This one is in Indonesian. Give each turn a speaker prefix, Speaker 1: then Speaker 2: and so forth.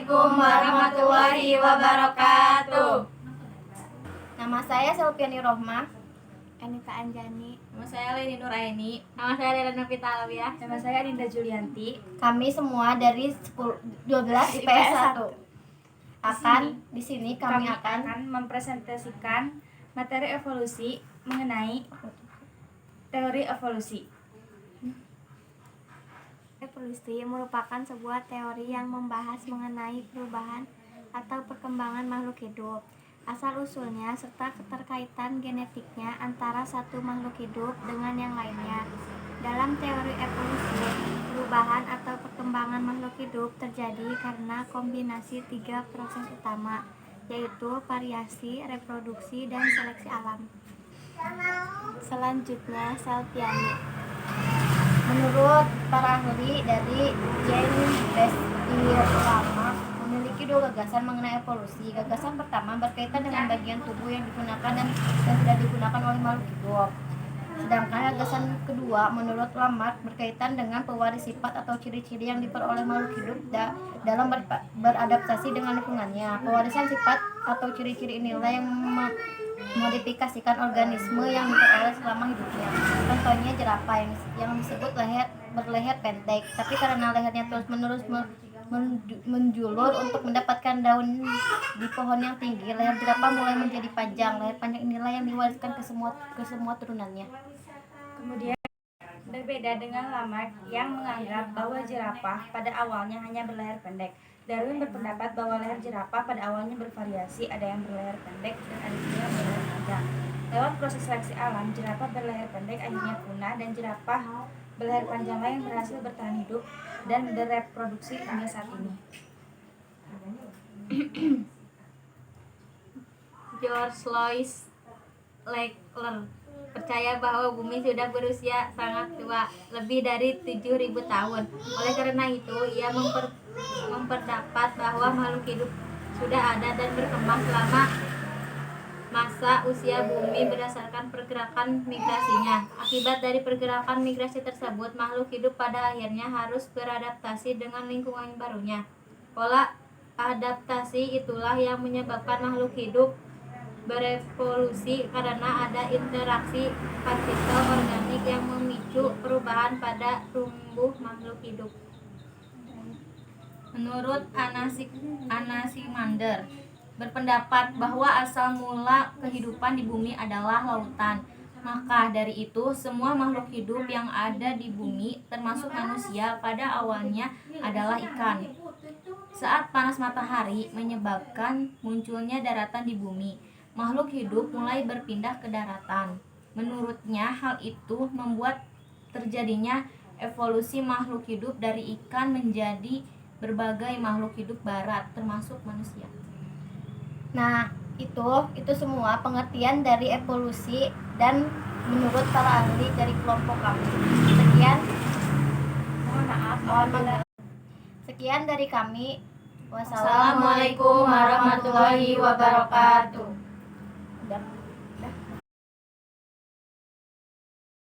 Speaker 1: Assalamualaikum warahmatullahi wabarakatuh.
Speaker 2: Nama saya Selviani Rohmah.
Speaker 3: Anita Anjani.
Speaker 1: Nama saya Leni Nuraini. Nama saya Lena Novita Alawiyah.
Speaker 4: Nama saya Dinda Julianti.
Speaker 2: Kami semua dari 12 IPS 1. Di sini kami akan
Speaker 4: mempresentasikan materi evolusi mengenai teori evolusi.
Speaker 3: Evolusi merupakan sebuah teori yang membahas mengenai perubahan atau perkembangan makhluk hidup, asal-usulnya serta keterkaitan genetiknya antara satu makhluk hidup dengan yang lainnya. Dalam teori evolusi, perubahan atau perkembangan makhluk hidup terjadi karena kombinasi 3 proses utama, yaitu variasi, reproduksi, dan seleksi alam. Selanjutnya, Selviani.
Speaker 2: menurut para ahli dari James Lama memiliki 2 gagasan mengenai evolusi. Gagasan pertama berkaitan dengan bagian tubuh yang digunakan dan tidak digunakan oleh makhluk hidup. Sedangkan gagasan kedua menurut Lamarck berkaitan dengan pewaris sifat atau ciri-ciri yang diperoleh makhluk hidup dalam beradaptasi dengan lingkungannya. Pewarisan sifat atau ciri-ciri inilah yang memodifikasikan organisme yang diperoleh selama hidupnya. Contohnya jerapah yang disebut berleher pendek, tapi karena lehernya terus-menerus menjulur untuk mendapatkan daun di pohon yang tinggi, leher jerapah mulai menjadi panjang. Leher panjang inilah yang diwariskan ke semua turunannya.
Speaker 4: Kemudian berbeda dengan Lamarck yang menganggap bahwa jerapah pada awalnya hanya berleher pendek. Darwin berpendapat bahwa leher jerapah pada awalnya bervariasi, ada yang berleher pendek dan ada juga yang berleher panjang. Lewat proses seleksi alam, jerapah berleher pendek akhirnya punah dan jerapah berleher panjanglah yang berhasil bertahan hidup dan bereproduksi hingga saat ini.
Speaker 1: George Louis Leclerc percaya bahwa bumi sudah berusia sangat tua, lebih dari 7.000 tahun. Oleh karena itu, ia memperdapat bahwa makhluk hidup sudah ada dan berkembang selama masa usia bumi berdasarkan pergerakan migrasinya. Akibat dari pergerakan migrasi tersebut, makhluk hidup pada akhirnya harus beradaptasi dengan lingkungan barunya. Pola adaptasi itulah yang menyebabkan makhluk hidup berevolusi karena ada interaksi partikel organik yang memicu perubahan pada tumbuh makhluk hidup. Menurut Anaximander berpendapat bahwa asal mula kehidupan di bumi adalah lautan. Maka dari itu, semua makhluk hidup yang ada di bumi, termasuk manusia, pada awalnya adalah ikan. Saat panas matahari menyebabkan munculnya daratan di bumi, makhluk hidup mulai berpindah ke daratan. Menurutnya, hal itu membuat terjadinya evolusi makhluk hidup dari ikan menjadi berbagai makhluk hidup darat, termasuk manusia.
Speaker 2: Nah, itu semua pengertian dari evolusi dan menurut para ahli dari kelompok kami. Sekian dari kami.
Speaker 1: Wassalamualaikum warahmatullahi wabarakatuh.